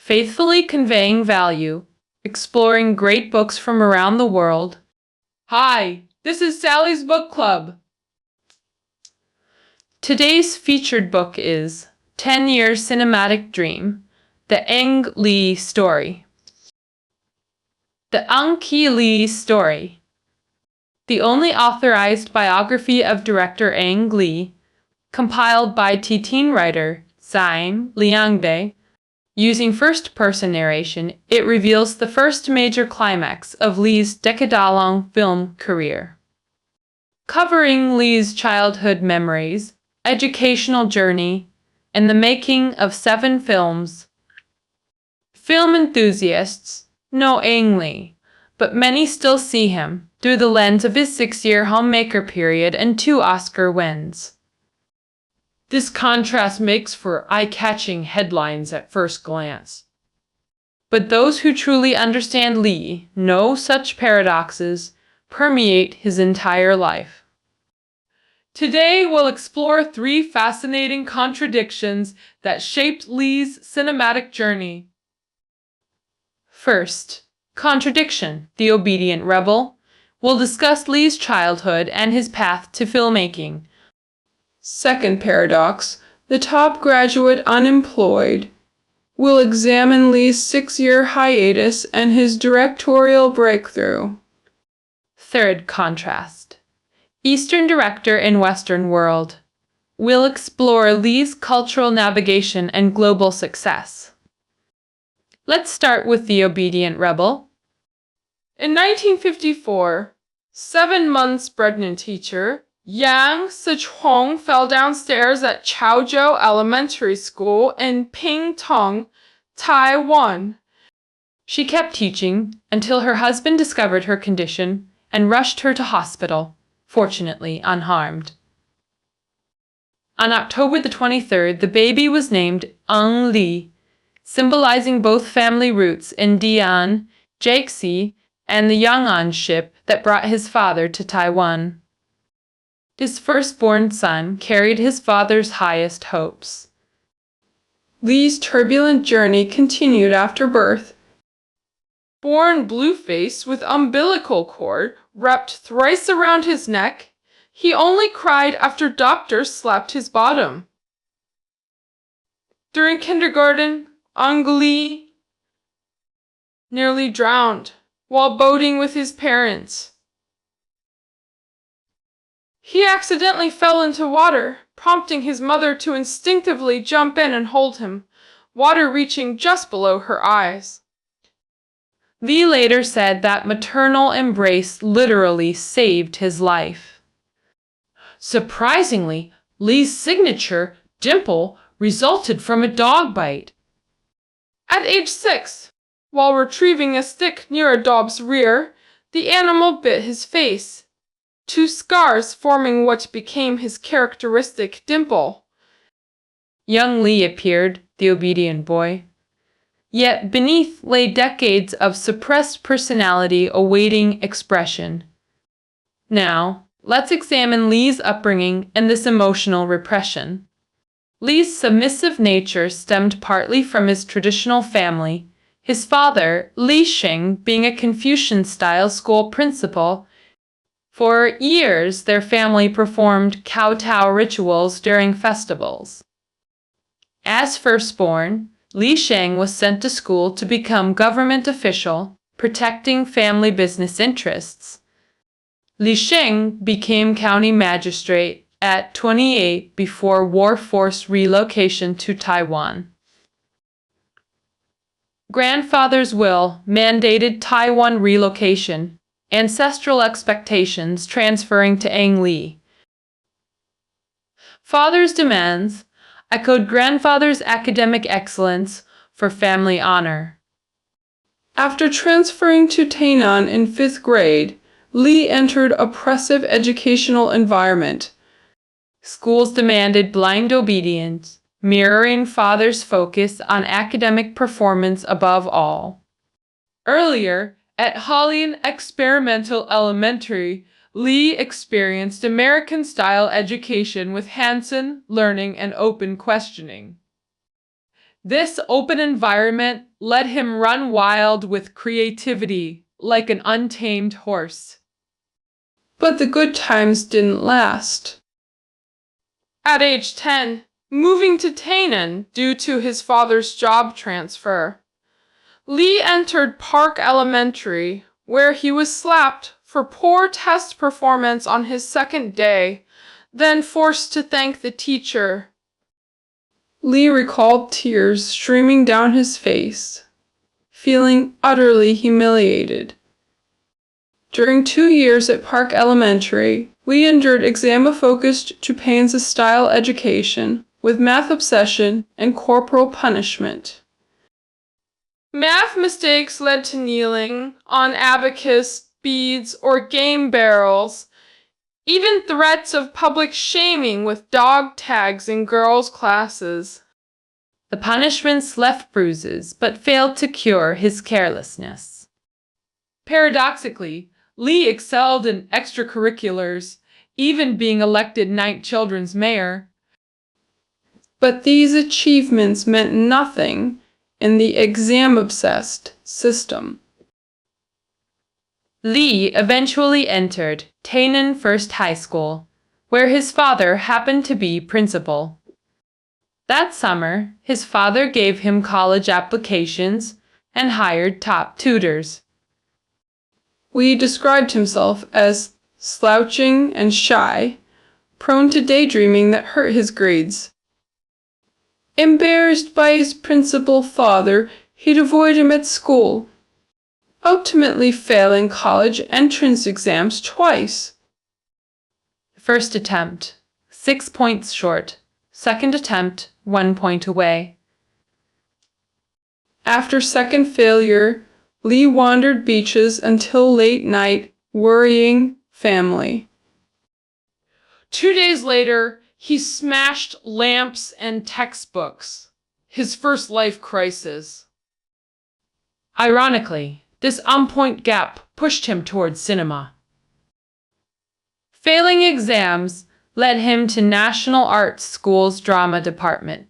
faithfully conveying value, exploring great books from around the world. Hi, this is Sally's Book Club. Today's featured book is 10-Year Cinematic Dream, The Ang Lee Story. The Ang Lee Story. The only authorized biography of director Ang Lee, compiled by teen writer Zaim Liangde. Using first-person narration, it reveals the first major climax of Lee's decade-long film career. Covering Lee's childhood memories, educational journey, and the making of 7 films. Film enthusiasts know Ang Lee, but many still see him through the lens of his 6-year homemaker period and 2 Oscar wins. This contrast makes for eye-catching headlines at first glance. But those who truly understand Lee know such paradoxes permeate his entire life. Today we'll explore 3 fascinating contradictions that shaped Lee's cinematic journey. First, contradiction, the obedient rebel. We'll discuss Lee's childhood and his path to filmmaking. Second paradox, the top graduate unemployed. We'll examine Lee's 6-year hiatus and his directorial breakthrough. Third contrast, Eastern director in Western world. We'll explore Lee's cultural navigation and global success. Let's start with the obedient rebel. In 1954, 7 months pregnant teacher Yang Sichuang fell downstairs at Chaozhou Elementary School in Pingtung, Taiwan. She kept teaching until her husband discovered her condition and rushed her to hospital, fortunately unharmed. On October the 23rd, the baby was named Ang Lee, symbolizing both family roots in Dian, Jiangxi, and the Yang'an ship that brought his father to Taiwan. His firstborn son carried his father's highest hopes. Lee's turbulent journey continued after birth. Born blue-faced with umbilical cord wrapped thrice around his neck, he only cried after doctors slapped his bottom. During kindergarten, Ang Lee nearly drowned while boating with his parents. He accidentally fell into water, prompting his mother to instinctively jump in and hold him, water reaching just below her eyes. Lee later said that maternal embrace literally saved his life. Surprisingly, Lee's signature dimple resulted from a dog bite. At age 6, while retrieving a stick near a dog's rear, the animal bit his face, 2 scars forming what became his characteristic dimple. Young Lee appeared, the obedient boy. Yet beneath lay decades of suppressed personality awaiting expression. Now, let's examine Lee's upbringing and this emotional repression. Lee's submissive nature stemmed partly from his traditional family, his father, Li Xing, being a Confucian-style school principal. For years, their family performed kowtow rituals during festivals. As firstborn, Li Sheng was sent to school to become government official, protecting family business interests. Li Sheng became county magistrate at 28 before war forced relocation to Taiwan. Grandfather's will mandated Taiwan relocation, ancestral expectations transferring to Ang Lee. Father's demands echoed grandfather's academic excellence for family honor. After transferring to Tainan in 5th grade, Lee entered oppressive educational environment. Schools demanded blind obedience, mirroring father's focus on academic performance above all. Earlier, at Holian Experimental Elementary, Lee experienced American-style education with hands-on learning and open questioning. This open environment let him run wild with creativity like an untamed horse. But the good times didn't last. At age 10, moving to Tainan due to his father's job transfer, Lee entered Park Elementary, where he was slapped for poor test performance on his second day, then forced to thank the teacher. Lee recalled tears streaming down his face, feeling utterly humiliated. During 2 years at Park Elementary, Lee endured exam-focused Japanese-style education with math obsession and corporal punishment. Math mistakes led to kneeling on abacus, beads, or game barrels, even threats of public shaming with dog tags in girls' classes. The punishments left bruises, but failed to cure his carelessness. Paradoxically, Lee excelled in extracurriculars, even being elected Night Children's mayor. But these achievements meant nothing in the exam-obsessed system. Lee eventually entered Tainan First High School, where his father happened to be principal. That summer, his father gave him college applications and hired top tutors. Lee described himself as slouching and shy, prone to daydreaming that hurt his grades. Embarrassed by his principal father, he'd avoid him at school, ultimately failing college entrance exams twice. First attempt, 6 points short. Second attempt, 1 point away. After second failure, Lee wandered beaches until late night, worrying family. 2 days later, he smashed lamps and textbooks. His first life crisis. Ironically, this on-point gap pushed him towards cinema. Failing exams led him to National Arts School's drama department.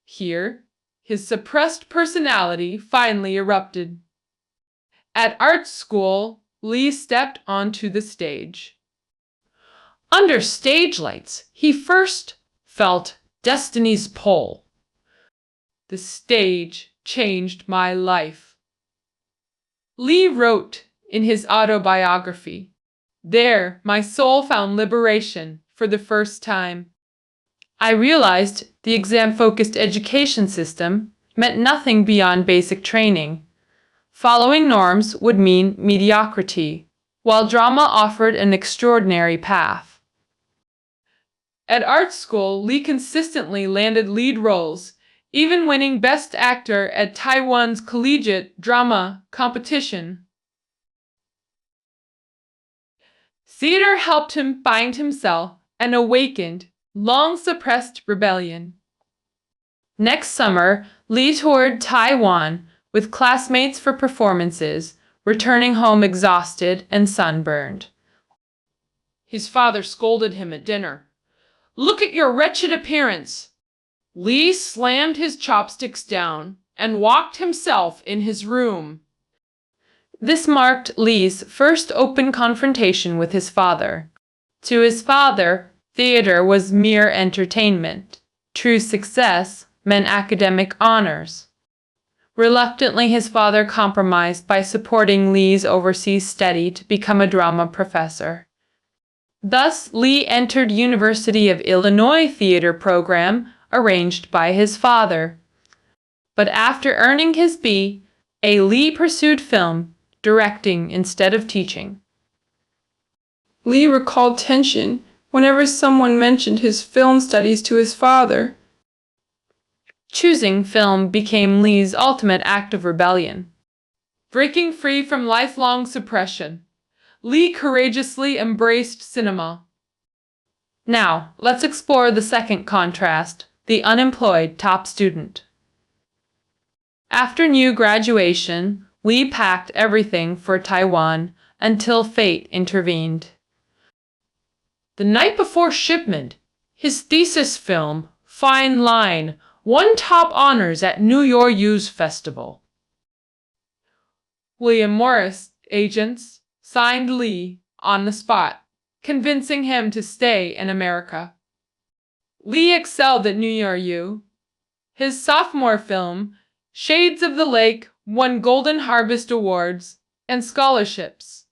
Here, his suppressed personality finally erupted. At art school, Lee stepped onto the stage. Under stage lights, he first felt destiny's pull. The stage changed my life. Lee wrote in his autobiography, "There, my soul found liberation for the first time. I realized the exam-focused education system meant nothing beyond basic training. Following norms would mean mediocrity, while drama offered an extraordinary path." At art school, Lee consistently landed lead roles, even winning Best Actor at Taiwan's collegiate drama competition. Theater helped him find himself and awakened long-suppressed rebellion. Next summer, Lee toured Taiwan with classmates for performances, returning home exhausted and sunburned. His father scolded him at dinner. "Look at your wretched appearance." Lee slammed his chopsticks down and locked himself in his room. This marked Lee's first open confrontation with his father. To his father, theater was mere entertainment. True success meant academic honors. Reluctantly, his father compromised by supporting Lee's overseas study to become a drama professor. Thus, Lee entered University of Illinois theater program arranged by his father. But after earning his B.A., Lee pursued film, directing instead of teaching. Lee recalled tension whenever someone mentioned his film studies to his father. Choosing film became Lee's ultimate act of rebellion. Breaking free from lifelong suppression, Lee courageously embraced cinema. Now, let's explore the second contrast, the unemployed top student. After new graduation, Lee packed everything for Taiwan until fate intervened. The night before shipment, his thesis film, Fine Line, won top honors at New York Youth Festival. William Morris agents signed Lee on the spot, convincing him to stay in America. Lee excelled at New York U. His sophomore film, Shades of the Lake, won Golden Harvest Awards and scholarships.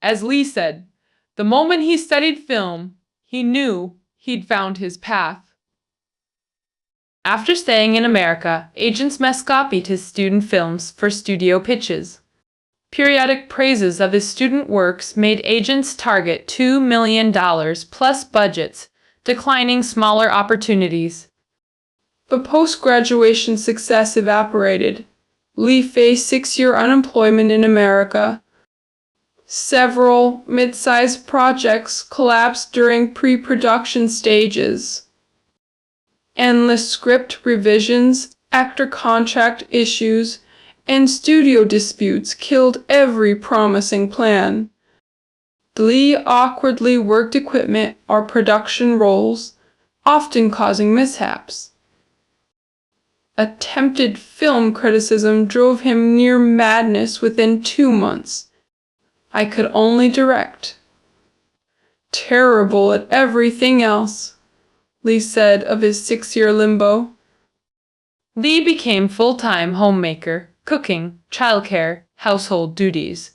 As Lee said, the moment he studied film, he knew he'd found his path. After staying in America, agents copied his student films for studio pitches. Periodic praises of his student works made agents target $2 million plus budgets, declining smaller opportunities. But post-graduation success evaporated. Lee faced 6-year unemployment in America. Several mid-sized projects collapsed during pre-production stages. Endless script revisions, actor contract issues, and studio disputes killed every promising plan. Lee awkwardly worked equipment or production roles, often causing mishaps. Attempted film criticism drove him near madness within 2 months. I could only direct. Terrible at everything else, Lee said of his 6-year limbo. Lee became full-time homemaker, cooking, childcare, household duties.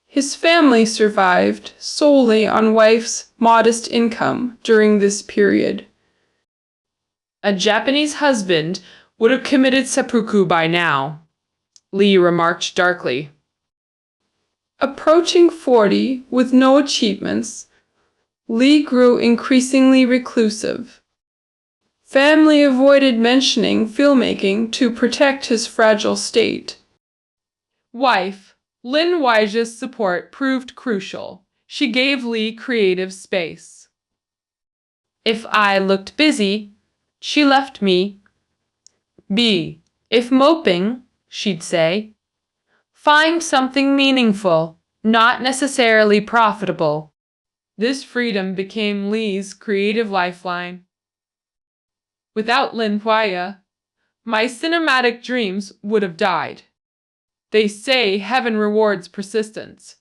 His family survived solely on wife's modest income during this period. A Japanese husband would have committed seppuku by now, Lee remarked darkly. Approaching 40 with no achievements, Lee grew increasingly reclusive. Family avoided mentioning filmmaking to protect his fragile state. Wife Lynn Weige's support proved crucial. She gave Lee creative space. If I looked busy, she left me be. If moping, she'd say, find something meaningful, not necessarily profitable. This freedom became Lee's creative lifeline. Without Lin Huaya, my cinematic dreams would have died. They say heaven rewards persistence.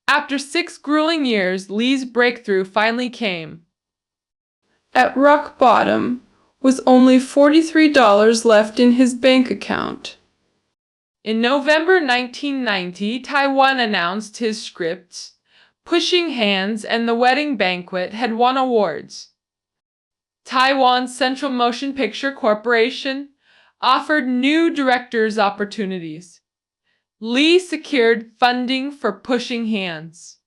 After 6 grueling years, Lee's breakthrough finally came. At rock bottom, with only $43 left in his bank account. In November 1990, Taiwan announced his script, Pushing Hands and The Wedding Banquet had won awards. Taiwan's Central Motion Picture Corporation offered new directors opportunities. Lee secured funding for Pushing Hands.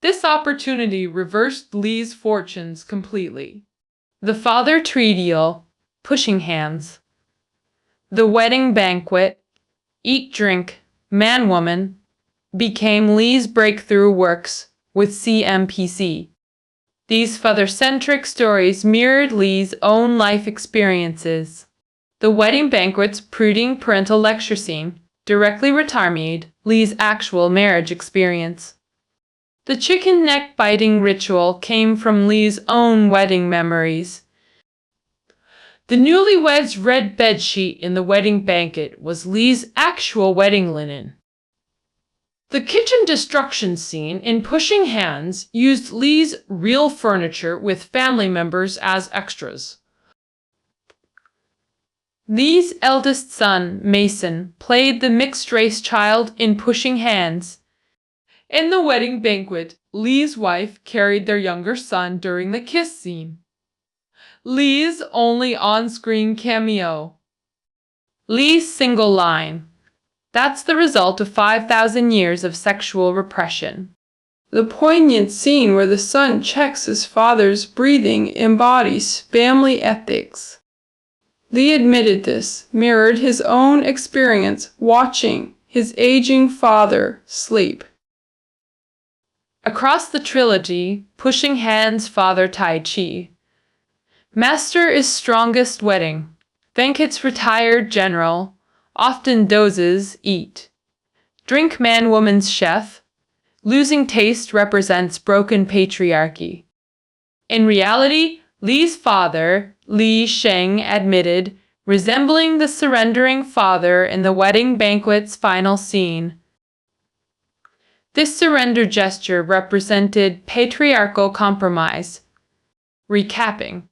This opportunity reversed Lee's fortunes completely. The Father Trilogy, Pushing Hands, The Wedding Banquet, Eat, Drink, Man, Woman, became Lee's breakthrough works with CMPC. These father-centric stories mirrored Lee's own life experiences. The Wedding Banquet's brooding parental lecture scene directly retransmitted Lee's actual marriage experience. The chicken neck biting ritual came from Lee's own wedding memories. The newlyweds' red bedsheet in The Wedding Banquet was Lee's actual wedding linen. The kitchen destruction scene in Pushing Hands used Lee's real furniture with family members as extras. Lee's eldest son, Mason, played the mixed-race child in Pushing Hands. In The Wedding Banquet, Lee's wife carried their younger son during the kiss scene. Lee's only on-screen cameo. Lee's single line, "That's the result of 5,000 years of sexual repression." The poignant scene where the son checks his father's breathing embodies family ethics. Lee admitted this mirrored his own experience watching his aging father sleep. Across the trilogy, Pushing Hands, Father Tai Chi. Master is strongest wedding. Banquet's retired general, often dozes, eat. Drink man woman's chef. Losing taste represents broken patriarchy. In reality, Lee's father, Li Sheng, admitted, resembling the surrendering father in the wedding banquet's final scene. This surrender gesture represented patriarchal compromise. Recapping,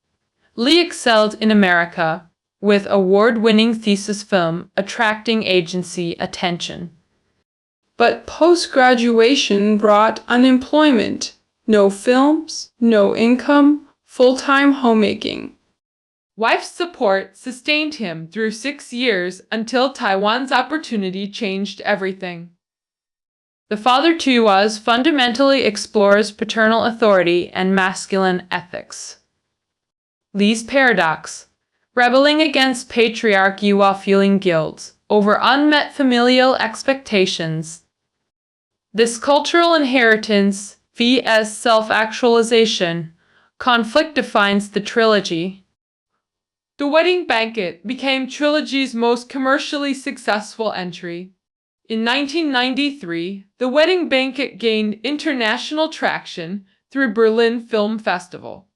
Lee excelled in America, with award-winning thesis film attracting agency attention. But post-graduation brought unemployment. No films, no income, full-time homemaking. Wife's support sustained him through 6 years until Taiwan's opportunity changed everything. The Father Tuas fundamentally explores paternal authority and masculine ethics. Lee's paradox, rebelling against patriarchy while feeling guilt over unmet familial expectations. This cultural inheritance vs. self-actualization conflict defines the trilogy. The Wedding Banquet became Trilogy's most commercially successful entry. In 1993, The Wedding Banquet gained international traction through Berlin Film Festival,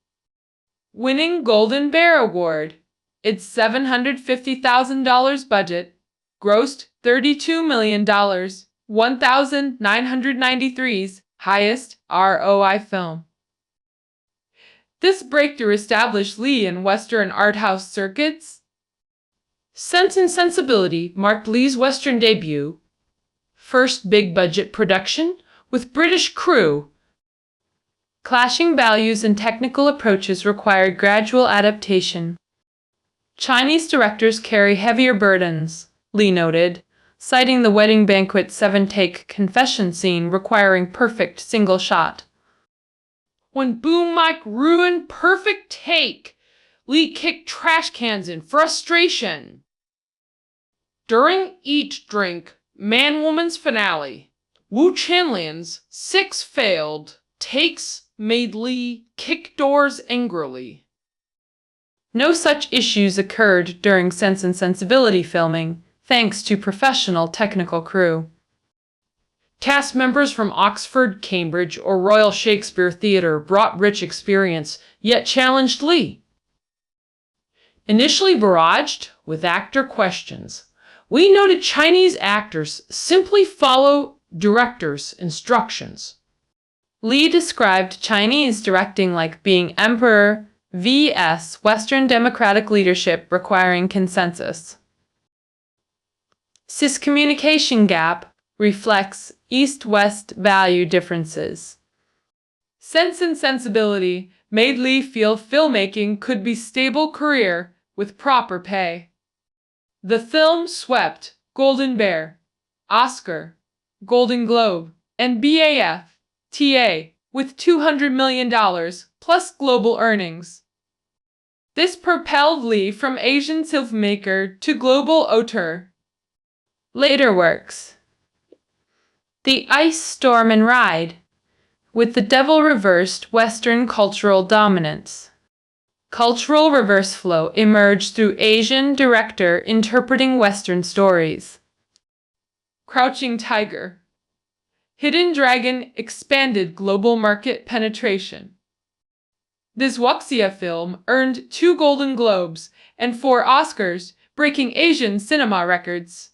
winning Golden Bear Award. Its $750,000 budget grossed $32 million, 1993's highest ROI film. This breakthrough established Lee in Western art house circuits. Sense and Sensibility marked Lee's Western debut, first big-budget production with British crew. Clashing values and technical approaches required gradual adaptation. Chinese directors carry heavier burdens, Lee noted, citing the Wedding Banquet's 7-take confession scene requiring perfect single shot. When boom mic ruined perfect take, Lee kicked trash cans in frustration. During Eat, Drink, Man-Woman's finale, Wu Chanlian's 6 failed takes made Lee kick doors angrily. No such issues occurred during Sense and Sensibility filming, thanks to professional technical crew. Cast members from Oxford, Cambridge, or Royal Shakespeare Theatre brought rich experience, yet challenged Lee. Initially barraged with actor questions, we noted Chinese actors simply follow directors' instructions. Lee described Chinese directing like being emperor vs. Western democratic leadership requiring consensus. Cis-communication gap reflects East-West value differences. Sense and Sensibility made Lee feel filmmaking could be a stable career with proper pay. The film swept Golden Bear, Oscar, Golden Globe, and BAFTA with $200 million plus global earnings. This propelled Lee from Asian filmmaker to global auteur. Later works: The Ice Storm and Ride, with the devil reversed Western cultural dominance. Cultural reverse flow emerged through Asian director interpreting Western stories. Crouching Tiger, Hidden Dragon expanded global market penetration. This wuxia film earned 2 Golden Globes and 4 Oscars, breaking Asian cinema records.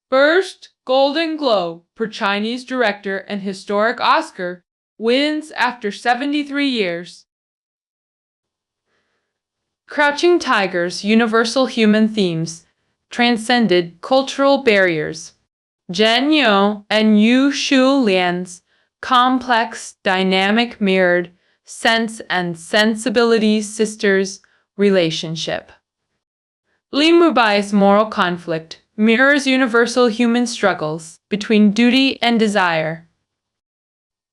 First Golden Globe for Chinese director and historic Oscar wins after 73 years. Crouching Tiger's universal human themes transcended cultural barriers. Zhen You and Yu Shulian's complex, dynamic mirrored Sense and Sensibility sisters' relationship. Li Mubai's moral conflict mirrors universal human struggles between duty and desire.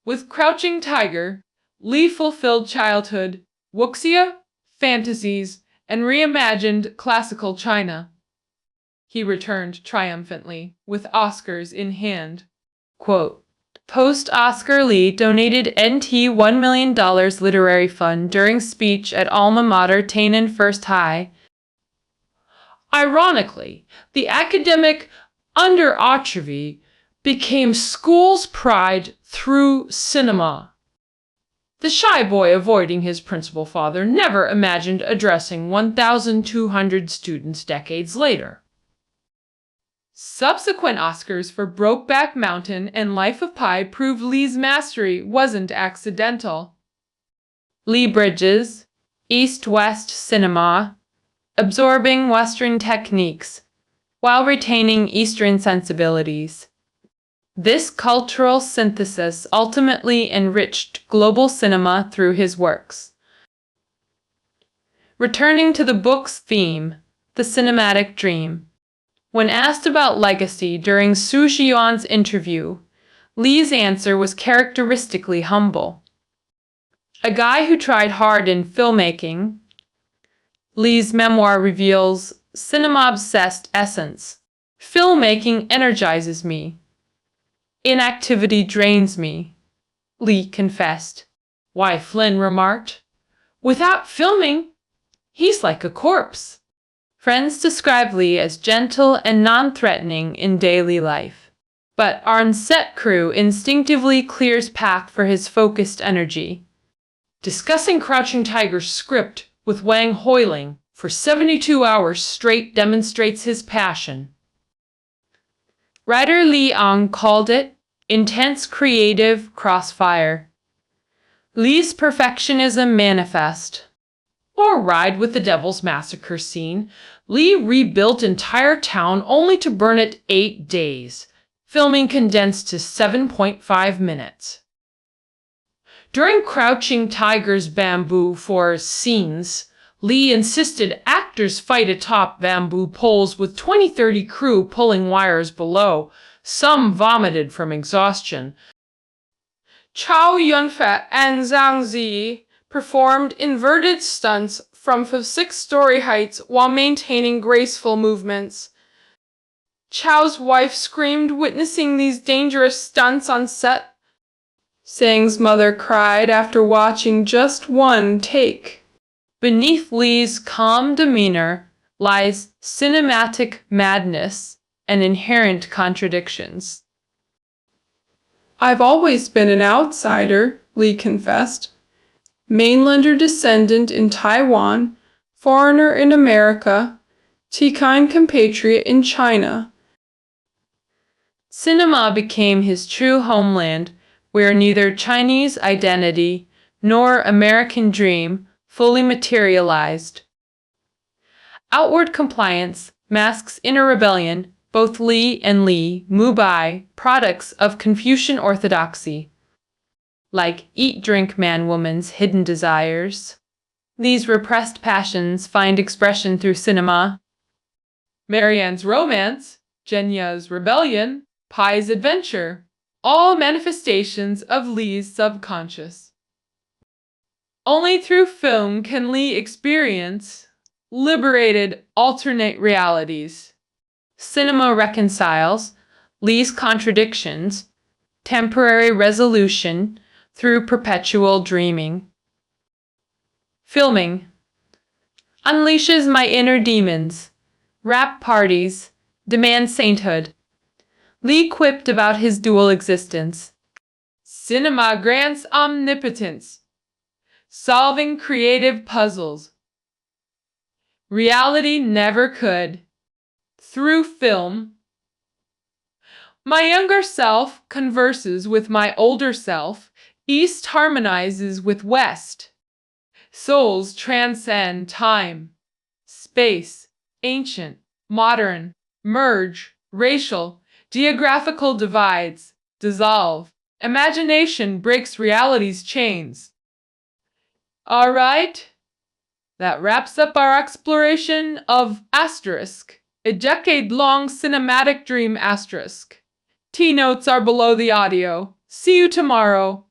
With Crouching Tiger, Li fulfilled childhood, wuxia, fantasies, and reimagined classical China. He returned triumphantly, with Oscars in hand. Quote, Post-Oscar Lee donated $1 million literary fund during speech at alma mater Tainan First High. Ironically, the academic underachievement became school's pride through cinema. The shy boy avoiding his principal father never imagined addressing 1,200 students decades later. Subsequent Oscars for Brokeback Mountain and Life of Pi prove Lee's mastery wasn't accidental. Lee bridges East-West cinema, absorbing Western techniques while retaining Eastern sensibilities. This cultural synthesis ultimately enriched global cinema through his works. Returning to the book's theme, the cinematic dream. When asked about legacy during Su Xian's interview, Lee's answer was characteristically humble. A guy who tried hard in filmmaking, Lee's memoir reveals cinema-obsessed essence. Filmmaking energizes me. Inactivity drains me, Lee confessed. Why, Flynn remarked, without filming, he's like a corpse. Friends describe Lee as gentle and non-threatening in daily life, but our on-set crew instinctively clears path for his focused energy. Discussing Crouching Tiger's script with Wang Hoiling for 72 hours straight demonstrates his passion. Writer Li Ang called it intense creative crossfire. Lee's perfectionism manifest. Or Ride with the Devil's Massacre scene, Lee rebuilt entire town only to burn it 8 days, filming condensed to 7.5 minutes. During Crouching Tiger's bamboo forest scenes, Lee insisted actors fight atop bamboo poles with 20-30 crew pulling wires below. Some vomited from exhaustion. Chow Yun-fat and Zhang Zi performed inverted stunts from 6-story heights while maintaining graceful movements. Chow's wife screamed witnessing these dangerous stunts on set. Zhang's mother cried after watching just one take. Beneath Lee's calm demeanor lies cinematic madness and inherent contradictions. I've always been an outsider, Lee confessed. Mainlander descendant in Taiwan, foreigner in America, Tikan compatriot in China. Cinema became his true homeland, where neither Chinese identity nor American dream fully materialized. Outward compliance masks inner rebellion. Both Lee and Li Mubai, products of Confucian orthodoxy. Like eat, drink, man, woman's hidden desires. These repressed passions find expression through cinema. Marianne's romance, Jenya's rebellion, Pai's adventure, all manifestations of Lee's subconscious. Only through film can Lee experience liberated alternate realities. Cinema reconciles Lee's contradictions, temporary resolution through perpetual dreaming. Filming unleashes my inner demons, rap parties, demand sainthood. Lee quipped about his dual existence. Cinema grants omnipotence, solving creative puzzles. Reality never could. Through film, my younger self converses with my older self. East harmonizes with West. Souls transcend time, space, ancient, modern, merge, racial, geographical divides, dissolve. Imagination breaks reality's chains. All right, that wraps up our exploration of Asterisk. A decade-long cinematic dream asterisk. T-notes are below the audio. See you tomorrow.